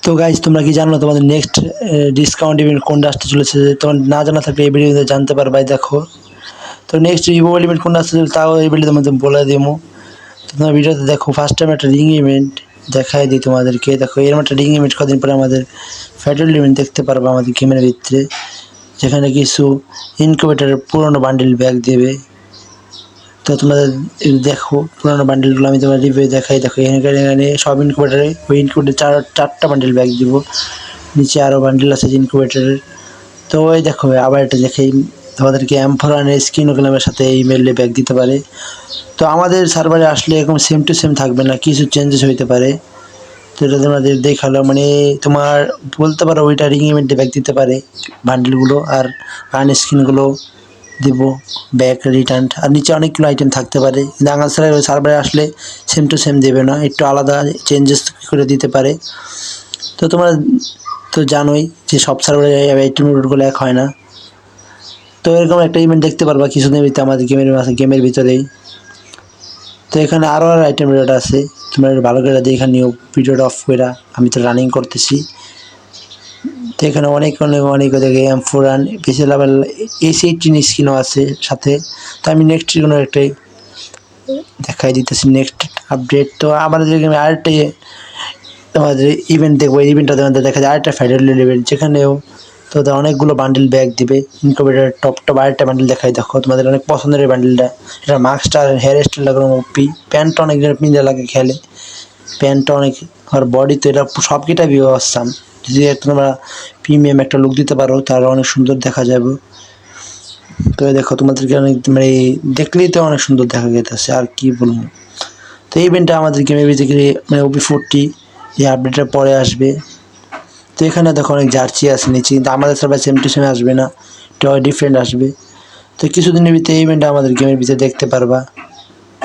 তো গাইজ তোমরা কি জানো তোমাদের নেক্সট ডিসকাউন্ট ইভেন্ট কোনটা আসতে চলেছে? তোমার না জানা থাকলে এই ভিডিওতে জানতে পারবে। দেখো, তো নেক্সট ইভো ইভেন্ট কোনটা আসতে চলেছে তাও এই ভিডিওতে তোমাদের বলে দেবো। তো তোমার ভিডিওতে দেখো, ফার্স্ট টাইম একটা রিং ইভেন্ট দেখাই দিই তোমাদেরকে। দেখো, এরকম একটা রিং ইভেন্ট কদিন পরে আমাদের ফেডারেল ইভেন্ট দেখতে পারবো আমাদের গেমের ভিতরে, যেখানে কিছু ইনকিউবেটারের পুরোনো বান্ডিল ব্যাগ দেবে। তো তোমাদের দেখো পুরোনো বান্ডিলগুলো আমি তোমার রিভিউ দেখাই। দেখো, এখানে সব ইনকিউবেটারে ওই ইনকিউবেটার চারটা বান্ডিল ব্যাগ দিব। নিচে আরও বান্ডিল আছে ইনকিউবেটারের। তো ওই দেখো আবার এটা দেখে তোমাদেরকে এমফোরানের স্ক্রিনোগ্রামের সাথে এই মেলে ব্যাগ দিতে পারে। তো আমাদের সার্ভারে আসলে এরকম সেম টু সেম থাকবে না, কিছু চেঞ্জেস হইতে পারে। তো এটা তোমাদের দেখালো, মানে তোমার বলতে পারো ওইটা রিং ইভেন্টে ব্যাগ দিতে পারে বান্ডিলগুলো, আর রান স্ক্রিনগুলো দিব ব্যাক রিটার্ন। আর নিচে অনেকগুলো আইটেম থাকতে পারে, কিন্তু আঙালসারের সার্ভারে আসলে সেম টু সেম দেবে না, একটু আলাদা চেঞ্জেস করে দিতে পারে। তো তোমরা তো জানোই যে সব সার্ভারে আইটেমগুলো এক হয় না। তো এরকম একটা ইভেন্ট দেখতে পারবা কিছুদিনের ভিতরে আমাদের গেমের ভিতরেই। তো এখানে আরও আইটেম রেট আছে, তোমরা ভালো করে দেখে নিও ভিডিওটা অফ করে। আমি তো রানিং করতেছি। তো এখানে অনেক দেখে M4 বেশি লেভেল AC18 স্কিনও আছে সাথে। তো আমি নেক্সট কোনো একটাই দেখাই দিতেছি নেক্সট আপডেট। তো আমাদের গেমে আরেকটা আমাদের ইভেন্ট দেখবো, এই ইভেন্টটা তোমাদের দেখা যায় আরেকটা ফেডারেল ইভেন্ট, যেখানেও তো অনেকগুলো বান্ডিল ব্যাগ দিবে। ইনকিউবেটার টপ আরেকটা বান্ডিল দেখাই। দেখো তোমাদের অনেক পছন্দের এই বান্ডিলটা, এটা মাস্কটা হেয়ার স্টাইল লাগানো ওপি, প্যান্টটা অনেক পিঁধে লাগে খেলে, প্যান্টটা অনেক, আর বডি তো এটা সব কিটা ভিউ আসছাম। যদি তোমরা প্রিমিয়াম একটা লুক দিতে পারো তাহলে অনেক সুন্দর দেখা যাবে। তো দেখো তোমাদেরকে অনেক মানে দেখলেই তো অনেক সুন্দর দেখা যেতেছে, আর কি বলবো। তো এই ইভেন্টটা আমাদের গেমে বেসিক্যালি মানে OP40 এই আপডেটের পরে আসবে। তো এখানে দেখো অনেক জার্সি আছে নিচে, কিন্তু আমাদের সার্ভার সেম টু সেম আসবে না, এটা ডিফারেন্ট আসবে। তো কিছুদিনের ভিতরে এই ইভেন্টটা আমাদের গেমের ভিতরে দেখতে পারবা,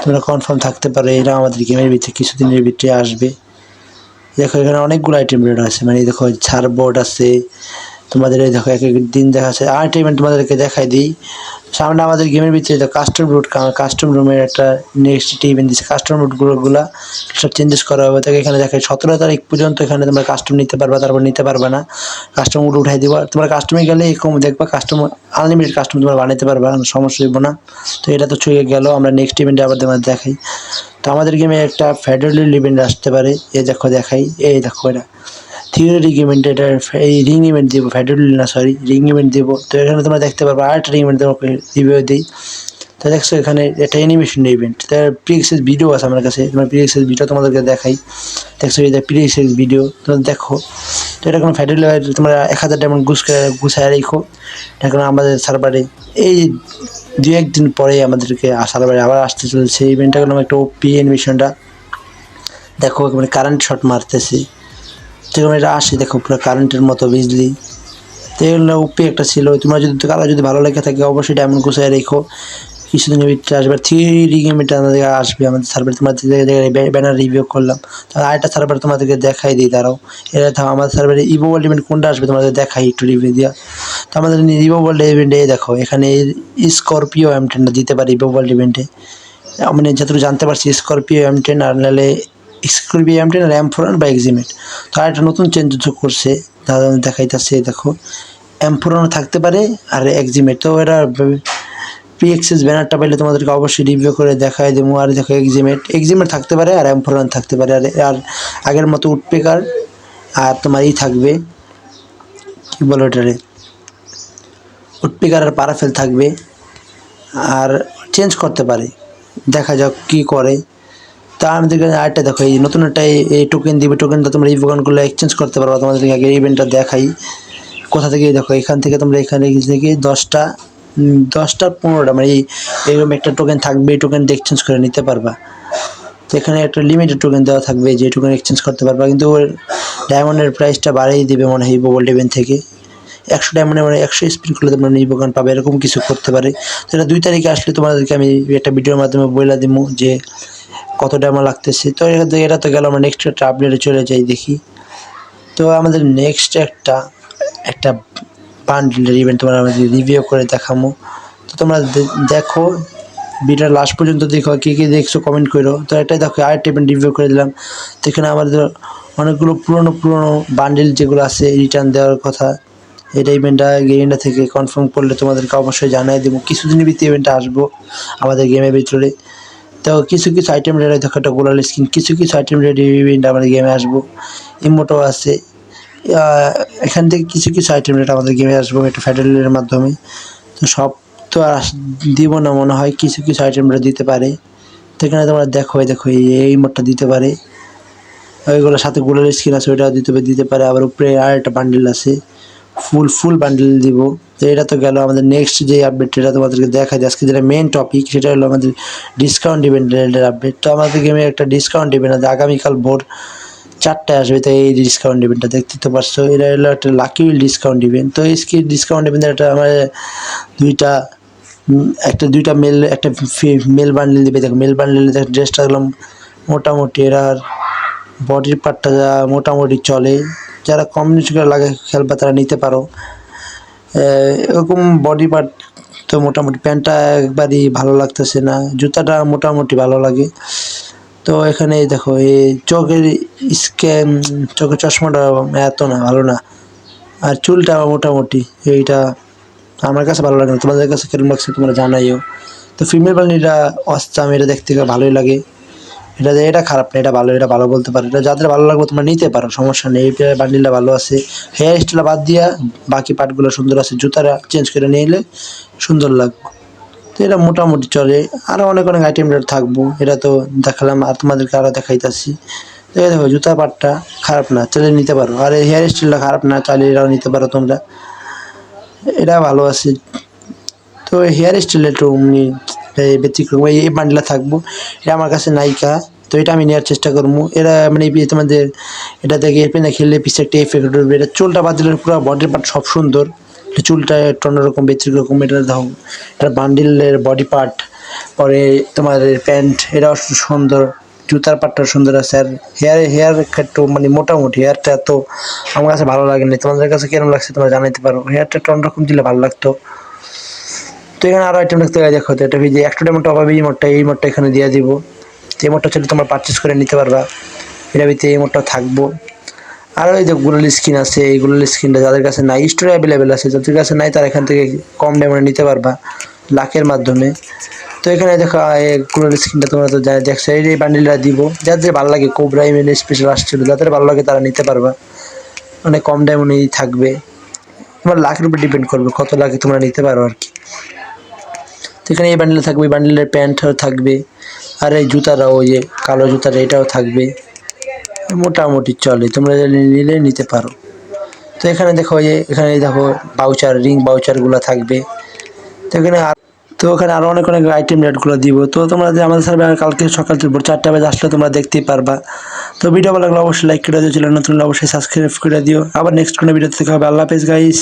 তোমরা কনফার্ম থাকতে পারো এরা আমাদের গেমের ভিতরে কিছুদিনের ভিতরে আসবে। দেখো এখানে অনেকগুলো আইটেম রেট আছে, মানে দেখো ছাড় বোর্ড আছে তোমাদের। এই দেখো এক এক দিন দেখা আছে। আর একটা ইভেন্ট তোমাদেরকে দেখাই দিই, সামনে আমাদের গেমের ভিতরে কাস্টম রুট, কাস্টম রুমের একটা নেক্সট ইভেন্ট দিচ্ছে। কাস্টম রুটগুলো সব চেঞ্জেস করা হবে। তাকে এখানে দেখায় 17 তারিখ পর্যন্ত এখানে তোমরা কাস্টম নিতে পারবা, তারপর নিতে পারবা না। কাস্টম রুট উঠাই দিবা, তোমরা কাস্টমে গেলে এরকম দেখবা কাস্টম আনলিমিটেড কাস্টম তোমরা বানাইতে পারবা, সমস্যা হইব না। তো এটা তো ছুঁয়ে গেল, আমরা নেক্সট ইভেন্টে আবার তোমাদের দেখাই। তো আমাদের গেমে একটা ফেডারেল ইভেন্ট আসতে পারে, এই দেখো দেখাই, এই দেখো এটা থিওরি ইভেন্ট, এটা এই রিং ইভেন্ট দিব, ফেডারেল না সরি রিং ইভেন্ট দিব। তো এখানে তোমরা দেখতে পারবে আরেকটা রিং ইভেন্ট তোমাকে রিভিউ দিই। তো দেখছো এখানে একটা অ্যানিমেশন ইভেন্ট, তার প্রিএক্সেস ভিডিও আছে আমার কাছে, তোমার প্রিএক্সেস ভিডিও তোমাদেরকে দেখাই। দেখছো এই যে প্রিএক্সেস ভিডিও তোমরা দেখো। তো এটা কোনো ফেডারেল তোমরা 1000 ডায়মন্ড গুছায় রেখো। এখন আমাদের সার্ভারে এই 2-1 দিন পরেই আমাদেরকে সার্ভারে আবার আসতে চলেছে ইভেন্টটা। কোনো একটা ওপি অ্যানিমেশনটা দেখো, মানে কারেন্ট শট মারতেছে যেরকম এটা আসে, দেখো পুরো কারেন্টের মতো বিজলি। তো এগুলো ওপি একটা ছিল। তোমরা যদি কারো যদি ভালো লেগে থাকে অবশ্যই ডায়মন্ড গুছায় রেখো, কিছুদিনের ভিতরে আসবে। থ্রি গেমটা আমাদের আসবে আমাদের সার্ভার, তোমাদের ব্যানার রিভিউ করলাম। তাহলে আরেকটা সার্ভার তোমাদেরকে দেখাই দিই, দাঁড়াও। এটা তো আমাদের সার্ভারে ইভো ওয়ার্ল্ড ইভেন্ট কোনটা আসবে তোমাদের দেখাই একটু রিভিউ দিয়া। তো আমাদের ইভো ওয়ার্ল্ড ইভেন্টে দেখো এখানে স্করপিও M10টা দিতে পারি ইভো ওয়ার্ল্ড ইভেন্টে। মানে যতটুকু জানতে পারছি স্করপিও M10, আর নাহলে স্করপিও M10 আর M4 বা এক্সিমেট। তো আরেকটা নতুন চেঞ্জ যোগ করছে, দাদা দেখাইতেছে। দেখো M4 থাকতে পারে আর এক্সিমেট। তো এরা প্রিএক্সেস ব্যানারটা পাইলে তোমাদেরকে অবশ্যই রিভিউ করে দেখাই দেবো। আর দেখো এক্সিমেট থাকতে পারে আর M4 থাকতে পারে, আর আগের মতো উডপেকার আর তোমার থাকবে, কী বলো এটারে, উডপেকার আর পারাফেল থাকবে। আর চেঞ্জ করতে পারে, দেখা যাক কী করে। তা আমাদেরকে আরেকটা দেখো এই নতুন একটা এই টোকেন দিবে, টোকেনটা তোমরা এই টোকেনগুলো এক্সচেঞ্জ করতে পারবা। তোমাদেরকে আগে ইভেন্টটা দেখাই কোথা থেকে। দেখো এখান থেকে তোমরা এখানে থেকে 10টা 15টা মানে এইরকম একটা টোকেন থাকবে, এই টোকেন এক্সচেঞ্জ করে নিতে পারবা। তো এখানে একটা লিমিটেড টোকেন দেওয়া থাকবে যে টোকেন এক্সচেঞ্জ করতে পারবা, কিন্তু ওর ডায়মন্ডের প্রাইসটা বাড়িয়ে দিবে মনে হয় ওয়ার্ল্ড ইভেন্ট থেকে। 100 ডায়মন্ডে মানে 100 স্পিন করলে তোমরা নির্বাচন পাবে, এরকম কিছু করতে পারে। তো এটা 2 তারিখে আসলে তোমাদেরকে আমি একটা ভিডিওর মাধ্যমে বলে দিব যে কত ডায়মন্ড লাগতেছে। তো এটা তো গেল, আমরা নেক্সট একটা আপডেটে চলে যাই দেখি। তো আমাদের নেক্সট একটা বান্ডেলের ইভেন্ট তোমরা আমাদের রিভিউ করে দেখাবো। তো তোমরা দেখো ভিডিওর লাস্ট পর্যন্ত দেখো, কী কী দেখছো কমেন্ট করো। তো এটাই দেখো আরেকটা ইভেন্ট রিভিউ করে দিলাম। তো এখানে আমাদের অনেকগুলো পুরনো বান্ডিল যেগুলো আছে রিটার্ন দেওয়ার কথা। এটা ইভেন্টটা গেমিংটা থেকে কনফার্ম করলে তোমাদেরকে অবশ্যই জানাই দেবো। কিছুদিনের ভিতরে ইভেন্টটা আসবো আমাদের গেমের ভিতরে। তো কিছু আইটেম রেডি, দেখো একটা গোলাল স্কিন, কিছু আইটেম রেডি ইভেন্ট আমাদের গেমে আসবো। ইমোটও আছে। এখান থেকে কিছু আইটেম রেট আমাদের গেমে আসবো একটা ফেডারেলের মাধ্যমে। তো সব তো আর দিব না মনে হয়, কিছু আইটেমটা দিতে পারে। তো এখানে তোমরা দেখো এই ইমোটটা দিতে পারে, ওইগুলোর সাথে গোলাল স্কিন আছে ওইটাও দিতে পারে। আবার উপরে আর একটা বান্ডিল আছে, ফুল বান্ডিল দিব। তো এটা তো গেল আমাদের নেক্সট যে আপডেট, এটা তোমাদেরকে দেখাই আজকে যেটা মেন টপিক, সেটা হলো আমাদের ডিসকাউন্ট ইভেন্টের আপডেট। তো আমাদের গেমে একটা ডিসকাউন্ট ইভেন্ট আছে আগামীকাল ভোর 4টায় আসবে। তো এই ডিসকাউন্ট ইভেন্টটা দেখতে তো পারছো, এটা হলো একটা লাকি ডিসকাউন্ট ইভেন্ট। তো এই ডিসকাউন্ট ইভেন্টের একটা আমার দুইটা মেল একটা মেল বান্ডিল দিবে। দেখো মেল বান্ডিলে ড্রেসটা হলাম মোটামুটি, এরার বডির পার্টটা যা মোটামুটি চলে, যারা কমিউনিটি লাগে খেলবা তারা নিতে পারো। এরকম বডি পার্ট তো মোটামুটি, প্যান্টটা একবারই ভালো লাগতেছে না, জুতাটা মোটামুটি ভালো লাগে। তো এখানে দেখো এই চোখের চোখের চশমাটা এত না ভালো না, আর চুলটা মোটামুটি এইটা আমার কাছে ভালো লাগে না। তোমাদের কাছে কেমন লাগছে তোমরা জানাইও। তো ফিমেল বান্ডিলটা অস্তাম, এটা দেখতে ভালোই লাগে। এটা খারাপ না, এটা ভালো বলতে পারো। এটা যাদের ভালো লাগবে তোমরা নিতে পারো, সমস্যা নেই। এই বান্ডিলটা ভালো আছে, হেয়ার স্টাইলটা বাদ দিয়া বাকি পার্টগুলো সুন্দর আছে। জুতাটা চেঞ্জ করে নিলে সুন্দর লাগবে। তো এটা মোটামুটি চলে। আরও অনেক আইটেম থাকবো, এটা তো দেখালাম আর তোমাদেরকে আরও দেখাইতেছি। তো এই দেখো জুতা পাটটা খারাপ না, চালিয়ে নিতে পারো। আর এই হেয়ার স্টাইলটা খারাপ না, চালিয়ে এটাও নিতে পারো তোমরা, এটা ভালো আছে। তো হেয়ার স্টাইল একটু ব্যতিক্রম, এই বান্ডিলটা থাকবো। এটা আমার কাছে নায়িকা, তো এটা আমি নেওয়ার চেষ্টা করবো। এরা মানে তোমাদের এটা দেখে এপেনে খেললে পিছিয়ে একটা এফেক্ট উঠবে। এটা চুলটা বাদ দিলে পুরো বডির পার্ট সব সুন্দর, চুলটা একটু অন্যরকম ব্যতিক্রম। এটা দাও, এটা বান্ডিলের বডি পার্ট, পরে তোমার প্যান্ট এটাও সুন্দর, জুতার পাটটা সুন্দর আছে। আর হেয়ার একটু মানে মোটামুটি, হেয়ারটা এত আমার কাছে ভালো লাগেনি। তোমাদের কাছে কেমন লাগছে তোমরা জানাইতে পারো। হেয়ারটা একটু অন্যরকম দিলে ভালো লাগতো। তো এখানে আরও আইটেম দেখতে দেখো, তো এটা যে একটা ডায়মন্ড টপ হবে এই মোডটা এখানে দিয়ে দিব। তো এই মোডটা চলে তোমরা পারচেস করে নিতে পারবা, এটা ভিতরে এই মোডটা থাকবো। আরও এই যে গুলাল স্কিন আছে, এই গুলাল স্কিনটা যাদের কাছে নাই, স্টোরে অ্যাভেলেবেল আছে, যাদের কাছে নাই তারা এখান থেকে কম ডায়মন্ডে নিতে পারবা লাখের মাধ্যমে। তো এখানে দেখো গুলাল স্কিনটা তোমরা তো দেখছো, এই বান্ডিলটা দিব। যাদের ভালো লাগে কোবরা ইমেল স্পেশাল আসছিল, যাদের ভালো লাগে তারা নিতে পারবা, অনেক কম ডায়মন্ডেই থাকবে। তোমার লাখের উপর ডিপেন্ড করবে কত লাগে তোমরা নিতে পারো আর কি। তো এখানে এই বান্ডিল থাকবে, বান্ডিলের প্যান্টও থাকবে। আর এই জুতাটা ওই যে কালো জুতাটা এটাও থাকবে, মোটামুটি চলে, তোমরা নিলে নিতে পারো। তো এখানে দেখো এখানে দেখো বাউচার রিং বাউচারগুলো থাকবে। তো এখানে ওখানে আরও অনেক আইটেম রেটগুলো দিব। তো তোমরা যে আমাদের সার্ভে কালকে সকাল 4টা বাজে আসলে তোমরা দেখতেই পারবা। তো ভিডিও ভালো লাগলে অবশ্যই লাইক করে দিও, চ্যানেল নতুন অবশ্যই সাবস্ক্রাইব করে দিও। আবার নেক্সট কোনো ভিডিওতে দেখা হবে। আল্লাহ হাফেজ গাইস।